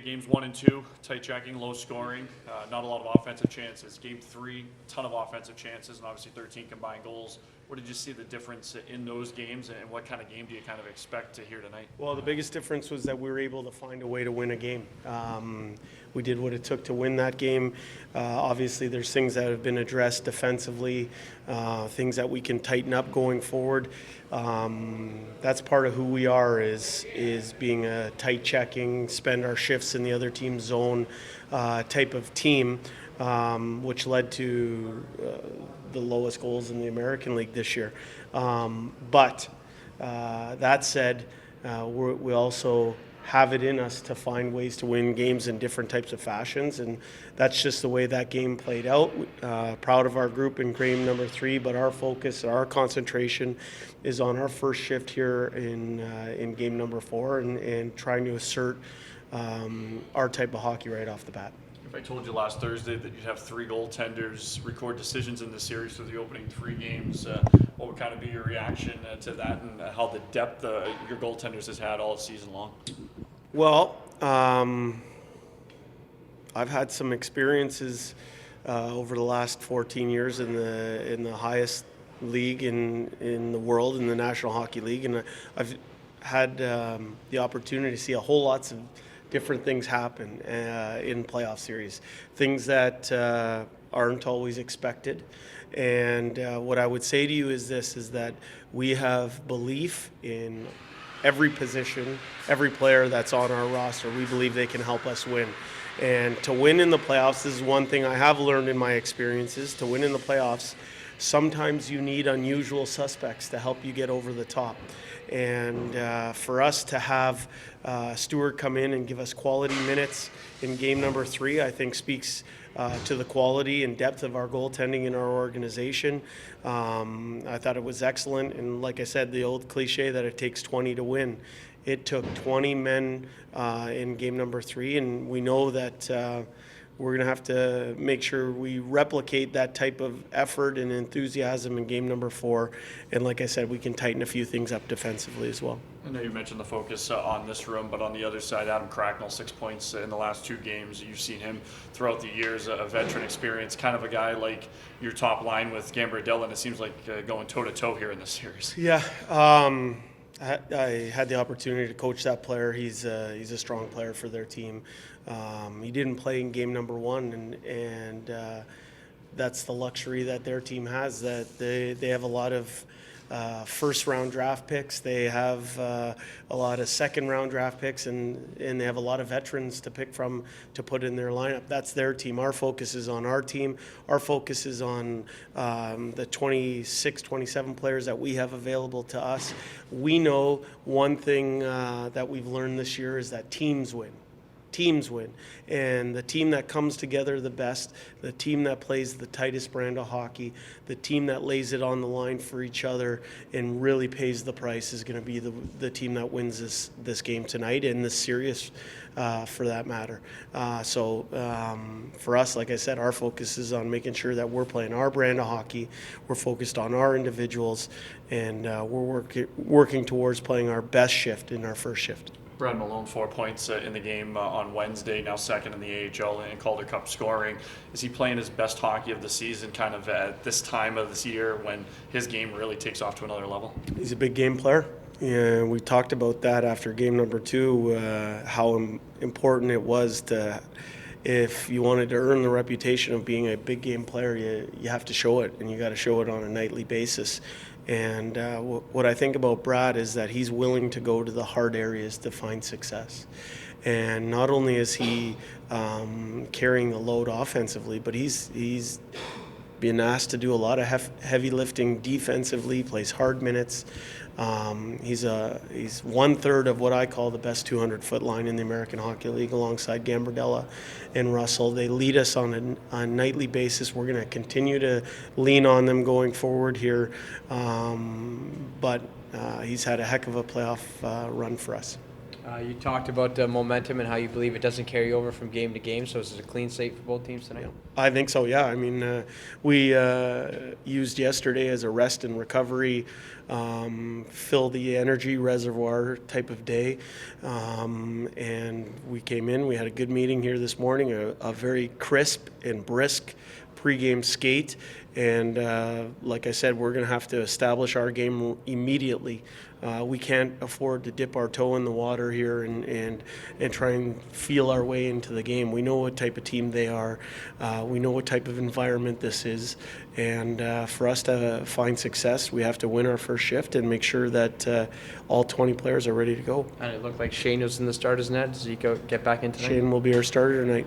Games 1 and 2, tight checking, low scoring, not a lot of offensive chances. Game 3, ton of offensive chances, and obviously 13 combined goals. What did you see the difference in those games, and what kind of game do you kind of expect to hear tonight? Well, the biggest difference was that we were able to find a way to win a game. We did what it took to win that game. Obviously, there's things that have been addressed defensively, things that we can tighten up going forward. That's part of who we are, is being a tight checking, spend our shifts in the other team's zone type of team, which led to the lowest goals in the American League this year. But that said, we also have it in us to find ways to win games in different types of fashions, and that's just the way that game played out. Proud of our group in game number 3, but our focus, our concentration is on our first shift here in game number 4 and trying to assert our type of hockey right off the bat. If I told you last Thursday that you'd have 3 goaltenders record decisions in the series for the opening 3 games, what would kind of be your reaction to that, and how the depth your goaltenders has had all season long? Well, I've had some experiences over the last 14 years in the highest league in the world, in the National Hockey League, and I've had the opportunity to see a whole lots of different things happen in playoff series, things that aren't always expected. And what I would say to you is this, is that we have belief in every position, every player that's on our roster. We believe they can help us win. And to win in the playoffs, this is one thing I have learned in my experiences, to win in the playoffs, sometimes you need unusual suspects to help you get over the top. And for us to have Stewart come in and give us quality minutes in game number 3, I think speaks to the quality and depth of our goaltending in our organization. I thought it was excellent, and like I said, the old cliche that it takes 20 to win. It took 20 men in game number 3, and we know that we're going to have to make sure we replicate that type of effort and enthusiasm in game number 4. And like I said, we can tighten a few things up defensively as well. I know you mentioned the focus on this room, but on the other side, Adam Cracknell, 6 points in the last 2 games. You've seen him throughout the years, a veteran experience, kind of a guy like your top line with Gambardella, and it seems like going toe-to-toe here in this series. Yeah. I had the opportunity to coach that player. He's a strong player for their team. He didn't play in game number 1, and that's the luxury that their team has, that they have a lot of first-round draft picks. They have a lot of second-round draft picks, and they have a lot of veterans to pick from to put in their lineup. That's their team. Our focus is on our team. Our focus is on the 26, 27 players that we have available to us. We know one thing that we've learned this year is that teams win. Teams win, and the team that comes together the best, the team that plays the tightest brand of hockey, the team that lays it on the line for each other and really pays the price is going to be the team that wins this game tonight, and this series for that matter. So for us, like I said, our focus is on making sure that we're playing our brand of hockey, we're focused on our individuals, and we're working towards playing our best shift in our first shift. Brad Malone, 4 points in the game on Wednesday, now second in the AHL in Calder Cup scoring. Is he playing his best hockey of the season kind of at this time of this year when his game really takes off to another level? He's a big game player. Yeah, we talked about that after game number 2, how important it was to, if you wanted to earn the reputation of being a big game player, you have to show it, and you got to show it on a nightly basis. And what I think about Brad is that he's willing to go to the hard areas to find success. And not only is he carrying the load offensively, but he's being asked to do a lot of heavy lifting defensively, plays hard minutes. He's 1/3 of what I call the best 200-foot line in the American Hockey League, alongside Gambardella and Russell. They lead us on a nightly basis. We're going to continue to lean on them going forward here, but he's had a heck of a playoff run for us. You talked about momentum and how you believe it doesn't carry over from game to game. So is it a clean slate for both teams tonight? I think so, yeah. I mean, we used yesterday as a rest and recovery, fill the energy reservoir type of day. And we came in, we had a good meeting here this morning, a very crisp and brisk pregame skate. And like I said, we're going to have to establish our game immediately. We can't afford to dip our toe in the water here and try and feel our way into the game. We know what type of team they are. We know what type of environment this is. And for us to find success, we have to win our first shift and make sure that all 20 players are ready to go. And it looked like Shane was in the starter's net. Does he get back in tonight? Shane will be our starter tonight.